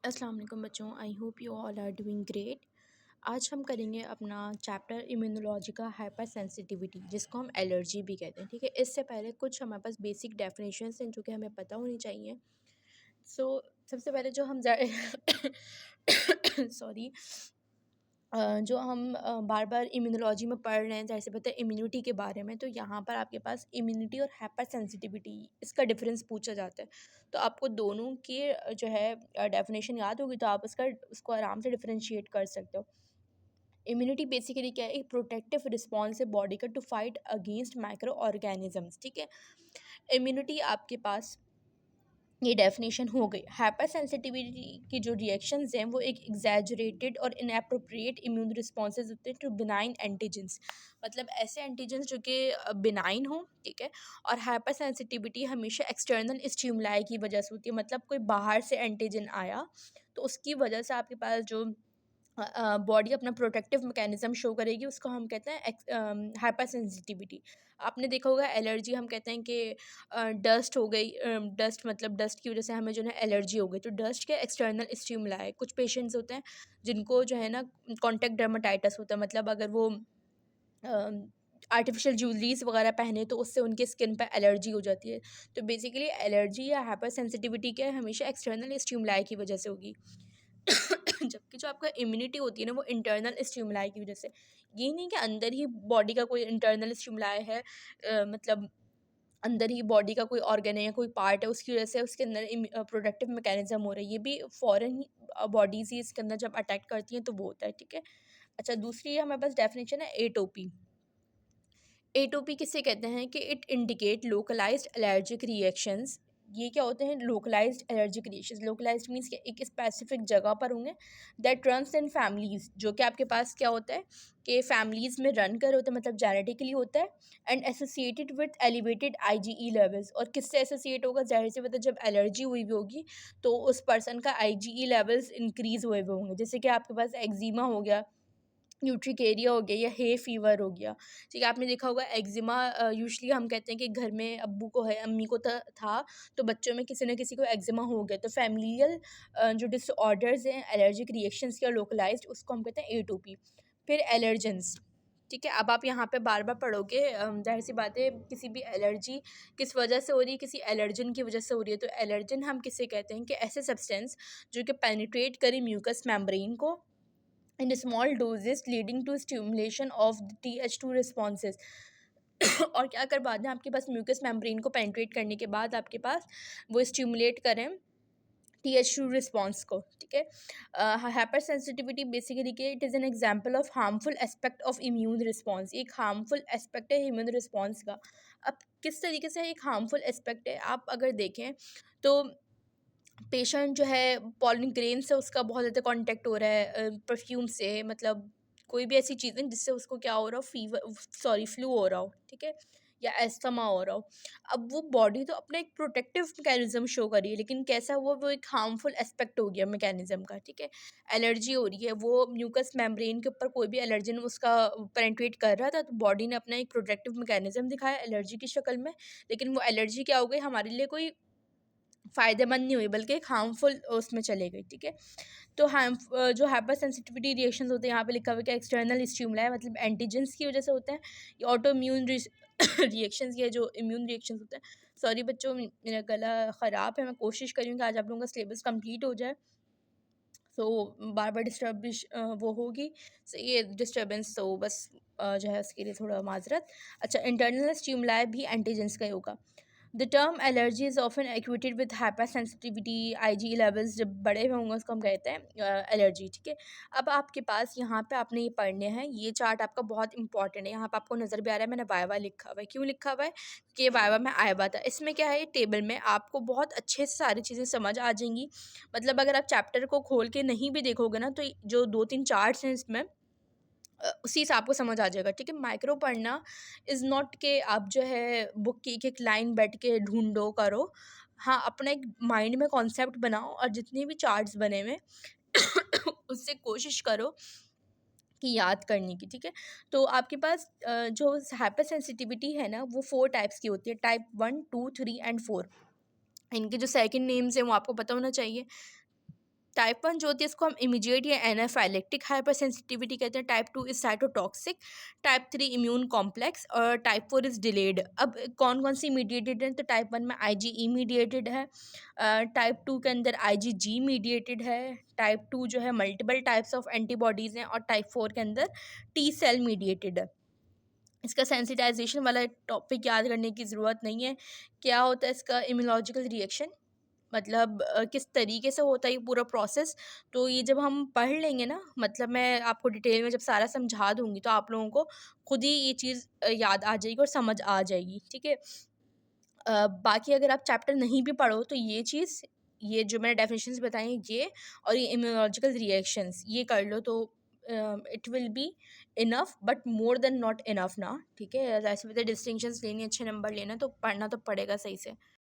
अस्सलाम वालेकुम बच्चों, I hope you all are doing great. आज हम करेंगे अपना चैप्टर इम्यूनोलॉजी का हाइपर सेंसिटिविटी, जिसको हम एलर्जी भी कहते हैं। ठीक है, इससे पहले कुछ हमारे पास बेसिक डेफिनेशंस हैं जो कि हमें पता होनी चाहिए। सबसे पहले जो हम सॉरी जो हम बार बार इम्यूनोलॉजी में पढ़ रहे हैं, जैसे पता है इम्यूनिटी के बारे में, तो यहाँ पर आपके पास इम्यूनिटी और हाइपर सेंसिटिविटी इसका डिफरेंस पूछा जाता है। तो आपको दोनों की जो है डेफिनेशन याद होगी, तो आप उसको आराम से डिफरेंशिएट कर सकते हो। इम्यूनिटी बेसिकली क्या है, एक प्रोटेक्टिव रिस्पॉन्स है बॉडी का to fight against microorganisms. ठीक है, इम्यूनिटी आपके पास ये डेफिनेशन हो गई। हाइपर सेंसिटिविटी की जो रिएक्शंस हैं वो एक एग्जैजरेटेड और इनएप्रोप्रिएट इम्यून रिस्पॉन्सेज होते हैं टू बिनाइन एंटीजेंस, मतलब ऐसे एंटीजेंस जो कि बिनाइन हो। ठीक है, और हाइपर सेंसिटिविटी हमेशा एक्सटर्नल स्टिमुलाई की वजह से होती है, मतलब कोई बाहर से एंटीजन आया तो उसकी वजह से आपके पास जो बॉडी अपना प्रोटेक्टिव मैकेनिज्म शो करेगी, उसको हम कहते हैं हाइपर सेंसिटिविटी। आपने देखा होगा एलर्जी हम कहते हैं कि डस्ट हो गई, डस्ट मतलब डस्ट की वजह से हमें जो है एलर्जी हो गई, तो डस्ट के एक्सटर्नल स्टिमुलाई। कुछ पेशेंट्स होते हैं जिनको जो है ना कॉन्टेक्ट डर्माटाइटिस होता है, मतलब अगर वो आर्टिफिशियल ज्वेलरीज वगैरह पहने तो उससे उनके स्किन पर एलर्जी हो जाती है। तो बेसिकली एलर्जी या हाइपर सेंसिटिविटी क्या है, हमेशा एक्सटर्नल स्टिमुलाई की वजह से होगी। जबकि जो आपका इम्यूनिटी होती है ना, वो इंटरनल स्टिमुलाई की वजह से। ये नहीं कि अंदर ही बॉडी का कोई इंटरनल स्टिमुलाई है, मतलब अंदर ही बॉडी का कोई ऑर्गन है या कोई पार्ट है, उसकी वजह से उसके अंदर प्रोडक्टिव मैकेनिज्म हो रहा है। ये भी फॉरेन बॉडीज ही इसके अंदर जब अटैक करती हैं तो वो होता है। ठीक है, अच्छा, दूसरी हमारे पास डेफिनेशन है एटोपी। एटोपी किसे कहते हैं कि it indicate localised allergic reactions. ये क्या होते हैं, localised allergic reactions. Localised means कि एक स्पेसिफिक जगह पर होंगे, दैट रन्स इन फैमिलीज, जो कि आपके पास क्या होता है कि फैमिलीज में रन कर होता है, मतलब जेनेटिकली होता है, and associated with elevated IgE levels. और किससे एसोसिएट होगा, जाहिर सी मतलब जब एलर्जी हुई भी होगी तो उस पर्सन का आईजीई लेवल्स इंक्रीज हुए हुए होंगे। जैसे कि आपके पास एक्जिमा हो गया, न्यूट्रिकेरिया हो गया, या हे फीवर हो गया। ठीक है, आपने देखा होगा एक्जिमा यूजुअली हम कहते हैं कि घर में अब्बू को है, अम्मी को था, तो बच्चों में किसी न किसी को एक्जिमा हो गया। तो फैमिलियल जो डिसऑर्डर्स हैं, एलर्जिक रिएक्शंस या लोकलाइज्ड, उसको हम कहते हैं एटोपी। फिर एलर्जेंस। ठीक है, अब आप यहाँ पे बार बार पढ़ोगे, जाहिर सी बात है किसी भी एलर्जी किस वजह से हो रही है, किसी एलर्जन की वजह से हो रही है। तो एलर्जन हम किसे कहते हैं कि ऐसे सब्सटेंस जो कि पेनिट्रेट करें म्यूकस मेम्ब्रेन को in small doses leading to stimulation of the Th2 responses। और क्या कर बाद में आपके पास म्यूकस मेम्ब्रेन को पेनिट्रेट करने के बाद आपके पास वो स्टिमुलेट करें Th2 रिस्पॉन्स को। ठीक है, हाइपर सेंसिटिविटी बेसिकली के it is an example of harmful aspect of immune response. एक हार्मफुल एस्पेक्ट है इम्यून रिस्पॉन्स का। अब किस तरीके से एक हार्मफुल एस्पेक्ट है, आप अगर देखें तो पेशेंट जो है पॉलन ग्रेन से उसका बहुत ज़्यादा कांटेक्ट हो रहा है, परफ्यूम से, मतलब कोई भी ऐसी चीज़ें जिससे उसको क्या हो रहा हो, फीवर सॉरी फ्लू हो रहा हो। ठीक है, या एस्थमा हो रहा हो। अब वो बॉडी तो अपना एक प्रोटेक्टिव मैकेनिज्म शो कर रही है, लेकिन कैसा हुआ, वो एक हार्मफुल एस्पेक्ट हो गया मैकेनिज्म का। ठीक है, एलर्जी हो रही है, वो म्यूकस मेम्ब्रेन के ऊपर कोई भी एलर्जन उसका पेनिट्रेट कर रहा था, तो बॉडी ने अपना एक प्रोटेक्टिव मैकेनिज्म दिखाया एलर्जी की शक्ल में, लेकिन वो एलर्जी क्या हो गई, हमारे लिए कोई फ़ायदेमंद नहीं हुई बल्कि एक हार्मफुल उसमें चले गई। ठीक है, तो जो हाइपर सेंसिटिविटी रिएक्शंस होते हैं, यहाँ पे लिखा हुआ है कि एक्सटर्नल स्टिमुलाई मतलब एंटीजेंस की वजह से होते हैं। ये ऑटो इम्यून रिएक्शंस, ये जो इम्यून रिएक्शंस होते हैं। सॉरी बच्चों, मेरा गला ख़राब है, मैं कोशिश कर रही हूँ कि आज आप लोगों का सिलेबस कंप्लीट हो जाए, तो बार बार वो होगी, so ये डिस्टर्बेंस, तो बस जो है उसके लिए थोड़ा माजरत। अच्छा, इंटरनल स्टिमुलाई भी एंटीजेंस का ही होगा। The term allergy is often equated with hypersensitivity. IG levels जब बड़े हुए होंगे उसको हम कहते हैं एलर्जी। ठीक है, अब आपके पास यहाँ पे आपने ये पढ़ने हैं, ये चार्ट आपका बहुत इंपॉर्टेंट है। यहाँ पे आपको नज़र भी आ रहा है मैंने वाइवा लिखा हुआ है, क्यों लिखा हुआ है कि ये वाइवा में आया हुआ था। इसमें क्या है, टेबल में आपको बहुत अच्छे से सारी चीज़ें समझ आ जाएंगी। मतलब अगर आप चैप्टर को खोल के नहीं भी देखोगे ना, तो जो 2-3 चार्ट्स हैं इसमें, उसी से आपको समझ आ जाएगा। ठीक है, माइक्रो पढ़ना इज़ नॉट कि आप जो है बुक की एक-एक लाइन बैठ के ढूँढो, करो। हाँ, अपना एक माइंड में कॉन्सेप्ट बनाओ और जितने भी चार्ट्स बने हुए उससे कोशिश करो कि याद करने की। ठीक है, तो आपके पास जो हाइपर सेंसिटिविटी है ना, वो 4 टाइप्स की होती है, टाइप 1, 2, 3 एंड 4। इनके जो सेकंड नेम्स हैं वो आपको पता होना चाहिए, टाइप 1 जो होती है इसको हम इमीडिएट या एनाफाइलेक्टिक हाइपर सेंसिटिविटी कहते हैं। Type 2 is cytotoxic, type 3 immune complex और टाइप 4 इज डिलेड। अब कौन कौन सी मीडिएटेड है, तो टाइप 1 में आईजीई मीडिएटेड है, टाइप 2 के अंदर आईजीजी मीडिएटेड है, टाइप 2 जो है मल्टीपल टाइप्स ऑफ एंटीबॉडीज़ हैं, और टाइप 4 के अंदर टी सेल मीडिएटेड है। इसका सेंसिटाइजेशन वाला टॉपिक याद करने की ज़रूरत नहीं है। क्या होता है इसका इम्यूनोलॉजिकल रिएक्शन, मतलब किस तरीके से होता है ये पूरा प्रोसेस, तो ये जब हम पढ़ लेंगे ना, मतलब मैं आपको डिटेल में जब सारा समझा दूँगी तो आप लोगों को खुद ही ये चीज़ याद आ जाएगी और समझ आ जाएगी, ठीक है। बाकी अगर आप चैप्टर नहीं भी पढ़ो तो ये चीज़, ये जो मैंने डेफिनेशंस बताई ये, और ये इम्यूनोलॉजिकल रिएक्शंस ये कर लो तो it will be enough, but more than not enough ना, ठीक है। ऐसे डिस्टिंक्शंस लेनी, अच्छे नंबर लेना, तो पढ़ना तो पड़ेगा सही से।